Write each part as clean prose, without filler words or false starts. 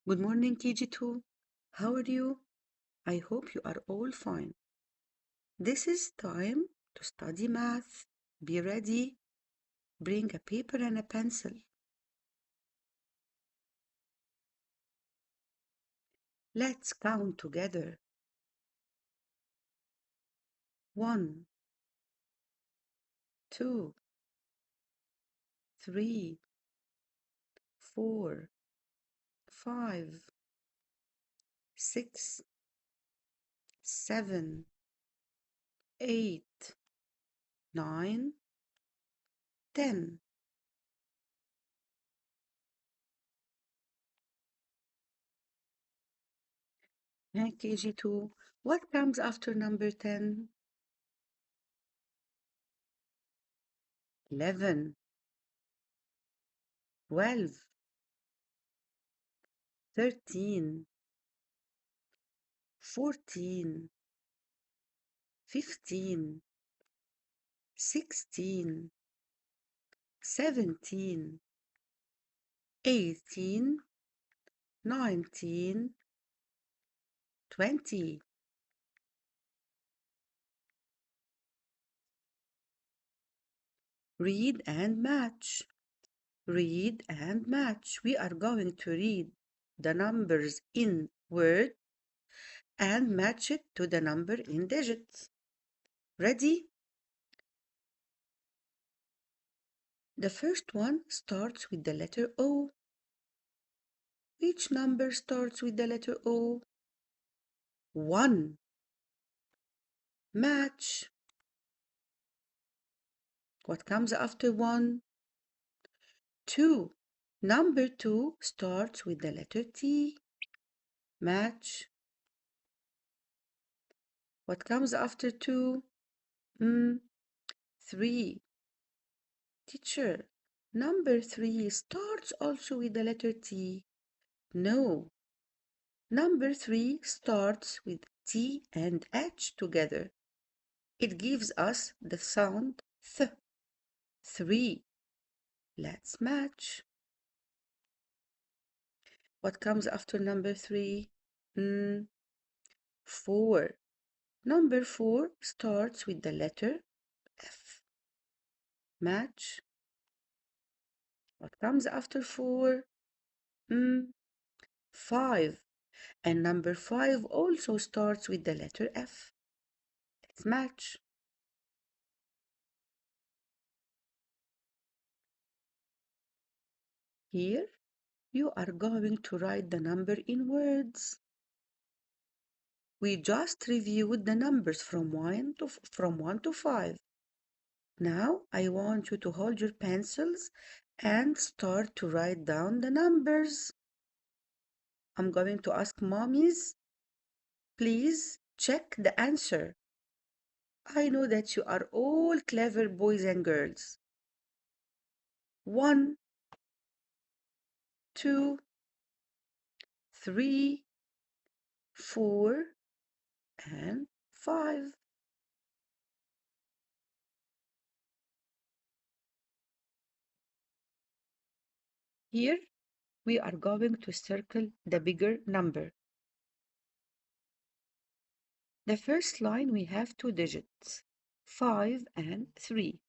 Good morning, KG2. How are you? I hope you are all fine. This is time to study math. Be ready. Bring a paper and a pencil. Let's count together. 1, 2, 3, 4, 5, 6, 7, 8, 9, 10. Hey, KG2, what comes after number 10? 11, 12, 13, 14, 15, 16, 17, 18, 19, 20. Read and match. Read and match. We are going to read the numbers in word and match it to the number in digits. Ready? The first one starts with the letter O. Which number starts with the letter O? 1. Match. What comes after 1? 2. Number 2 starts with the letter T. Match. What comes after 2? 3. Teacher, number 3 starts also with the letter T. No. Number 3 starts with T and H together. It gives us the sound th. 3. Let's match. What comes after number 3? 4. Number 4 starts with the letter F. Match. What comes after 4? 5. And number 5 also starts with the letter F. Let's match. Here, you are going to write the number in words. We just reviewed the numbers from 1 to 5. Now, I want you to hold your pencils and start to write down the numbers. I'm going to ask mommies, please check the answer. I know that you are all clever boys and girls. 1, 2, 3, 4, and 5. Here, we are going to circle the bigger number. The first line, we have 2 digits, 5 and 3.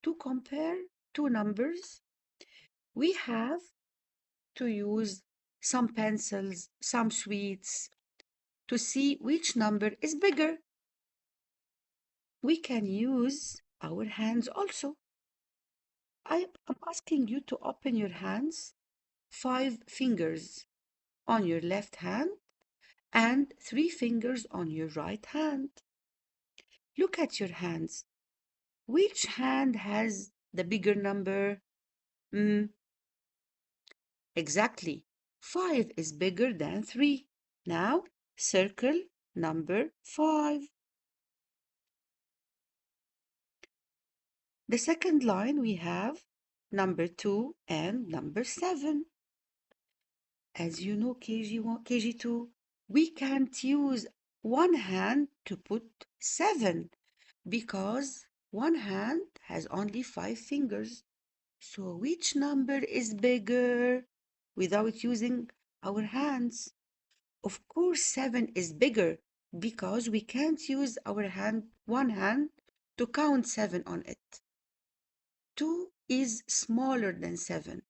To compare two numbers, we have to use some pencils, some sweets, to see which number is bigger. We can use our hands also. I am asking you to open your hands, 5 fingers on your left hand and 3 fingers on your right hand. Look at your hands. Which hand has the bigger number? Exactly. 5 is bigger than 3. Now, circle number 5. The second line, we have number 2 and number 7. As you know, KG1, KG2, we can't use one hand to put 7 because one hand has only 5 fingers. So which number is bigger without using our hands. Of course, 7 is bigger because we can't use our one hand to count 7 on it. 2 is smaller than 7.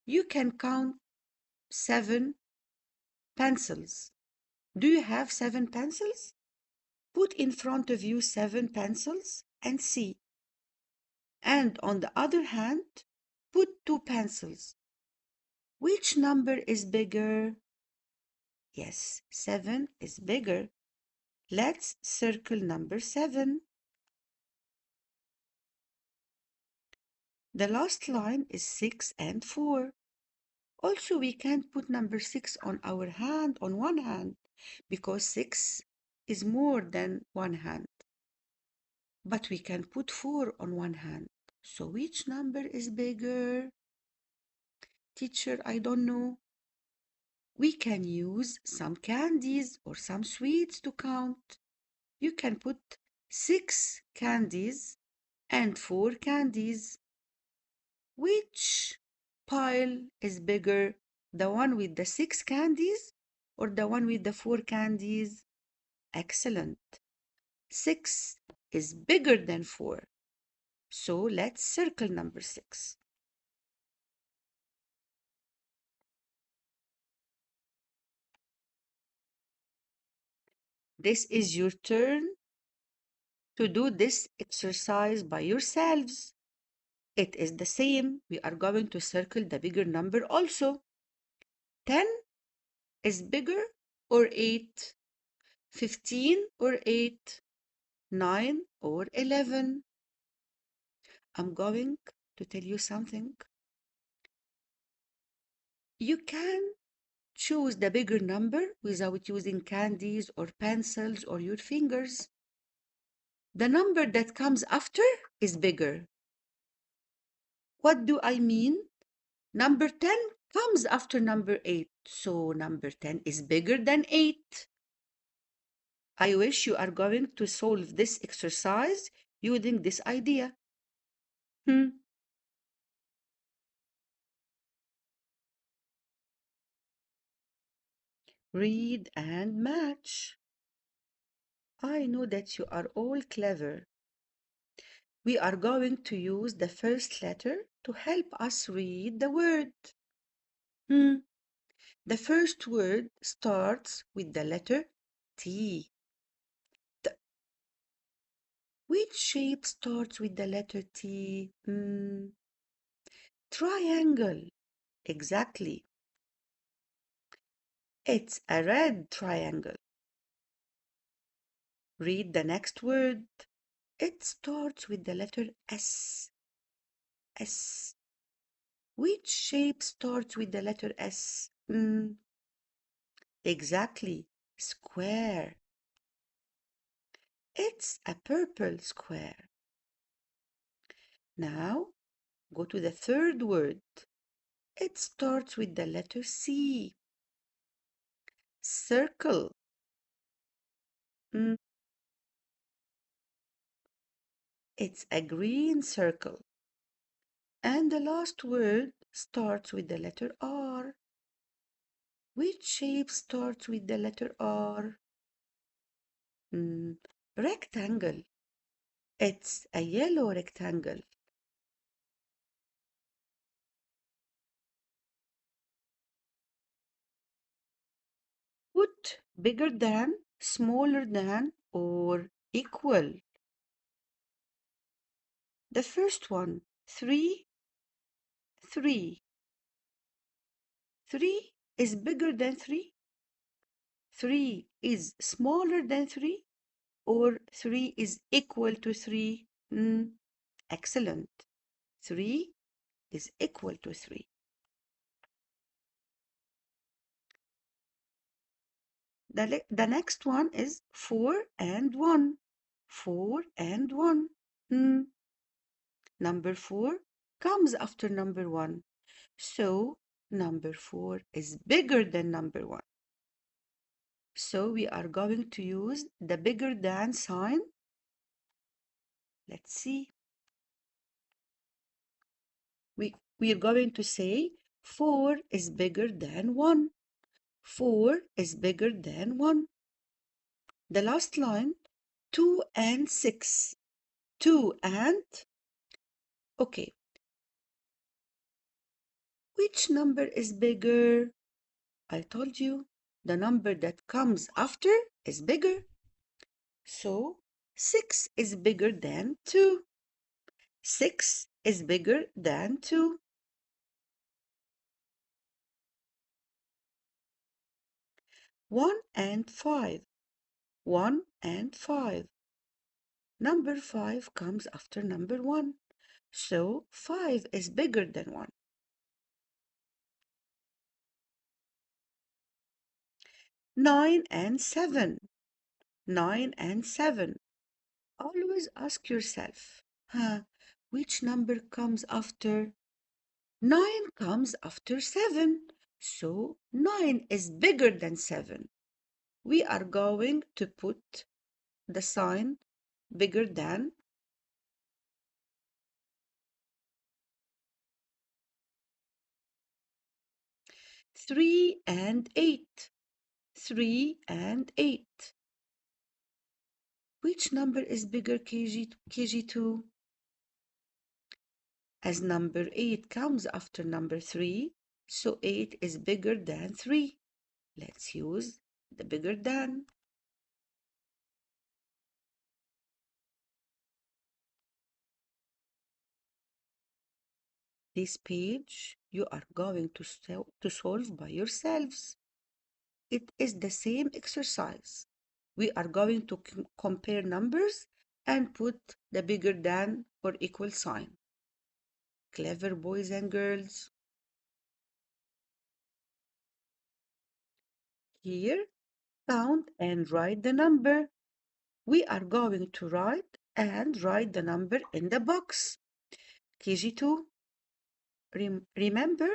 You can count 7 pencils. Do you have 7 pencils? Put in front of you 7 pencils and see. And on the other hand, put 2 pencils. Which number is bigger? Yes, 7 is bigger. Let's circle number 7. The last line is 6 and 4. Also, we can't put number 6 on our hand, on one hand, because 6 is more than one hand. But we can put 4 on one hand. So which number is bigger? Teacher, I don't know. We can use some candies or some sweets to count. You can put 6 candies and 4 candies. Which pile is bigger, the one with the 6 candies or the one with the 4 candies? Excellent. 6 is bigger than 4. So let's circle number 6. This is your turn to do this exercise by yourselves. It is the same. We are going to circle the bigger number also. 10 is bigger or 8? 15 or 8? 9 or 11? I'm going to tell you something. You can choose the bigger number without using candies or pencils or your fingers. The number that comes after is bigger. What do I mean? Number 10 comes after number 8, so number 10 is bigger than 8. I wish you are going to solve this exercise using this idea. Read and match. I know that you are all clever. We are going to use the first letter to help us read the word. The first word starts with the letter T. Which shape starts with the letter T? Triangle. Exactly. It's a red triangle. Read the next word. It starts with the letter S. S. Which shape starts with the letter S? Exactly. Square. It's a purple square. Now, go to the third word. It starts with the letter C. Circle. It's a green circle. And the last word starts with the letter R. Which shape starts with the letter R? Rectangle. It's a yellow rectangle. Put bigger than, smaller than, or equal. The first one, 3, 3. 3 is bigger than 3. 3 is smaller than 3, or 3 is equal to 3. Excellent. 3 is equal to 3. The next one is 4 and 1. 4 and 1. Number 4 comes after number 1. So number 4 is bigger than number 1. So we are going to use the bigger than sign. Let's see. We are going to say 4 is bigger than 1. 4 is bigger than 1. The last line, 2 and 6. 2 and, okay, which number is bigger? I told you, the number that comes after is bigger. So 6 is bigger than 2. 6 is bigger than 2. 1 and 5. 1 and 5. Number 5 comes after number 1. So 5 is bigger than 1. 9 and 7. 9 and 7. Always ask yourself, which number comes after? 9 comes after 7. So 9 is bigger than 7. We are going to put the sign bigger than. 3 and 8. 3 and 8. Which number is bigger, KG2? As number 8 comes after number 3, so 8 is bigger than 3. Let's use the bigger than. This page you are going to solve by yourselves. It is the same exercise. We are going to compare numbers and put the bigger than or equal sign. Clever boys and girls. Here, count and write the number. We are going to write the number in the box. KG2, remember,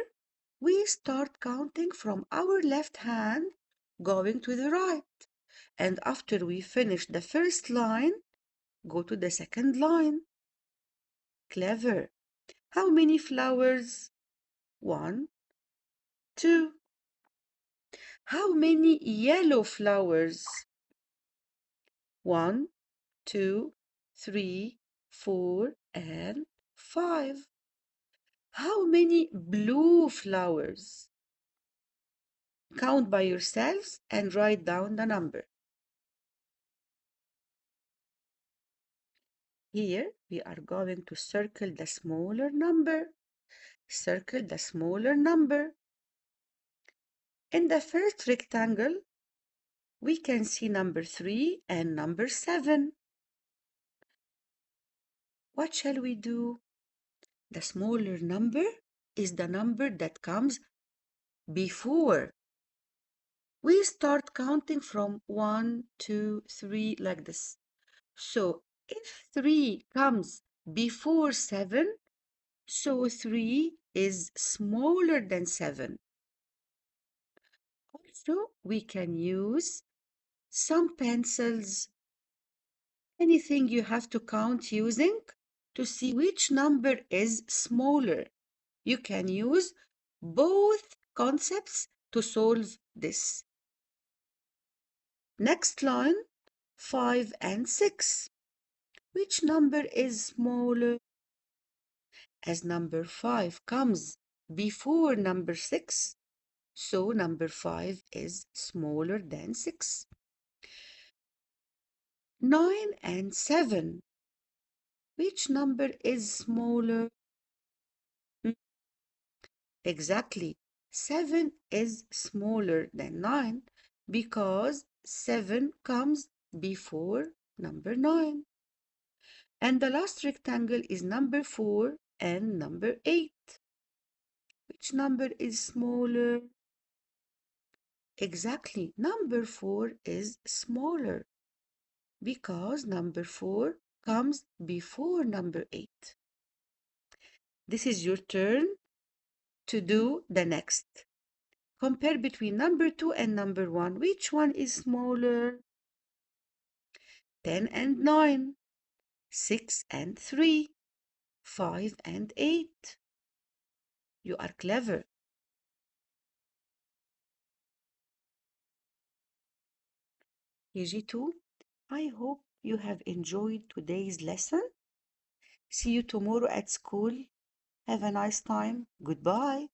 we start counting from our left hand going to the right. And after we finish the first line, go to the second line. Clever. How many flowers? 1, 2. How many yellow flowers? 1, 2, 3, 4, and 5. How many blue flowers? Count by yourselves and write down the number. Here we are going to circle the smaller number. Circle the smaller number. In the first rectangle, we can see number 3 and number 7. What shall we do? The smaller number is the number that comes before. We start counting from 1, 2, 3 like this. So if 3 comes before 7, so 3 is smaller than 7. Also, we can use some pencils, anything you have to count using to see which number is smaller. You can use both concepts to solve this. Next line, 5 and 6. Which number is smaller? As number 5 comes before number 6, so number 5 is smaller than 6. 9 and 7. Which number is smaller? Exactly. 7 is smaller than 9 because 7 comes before number 9. And the last rectangle is number 4 and number 8. Which number is smaller? Exactly. Number 4 is smaller because number 4 comes before number 8. This is your turn to do the next. Compare between number 2 and number 1. Which one is smaller? 10 and 9. 6 and 3. 5 and 8. You are clever. KG2, I hope you have enjoyed today's lesson. See you tomorrow at school. Have a nice time. Goodbye.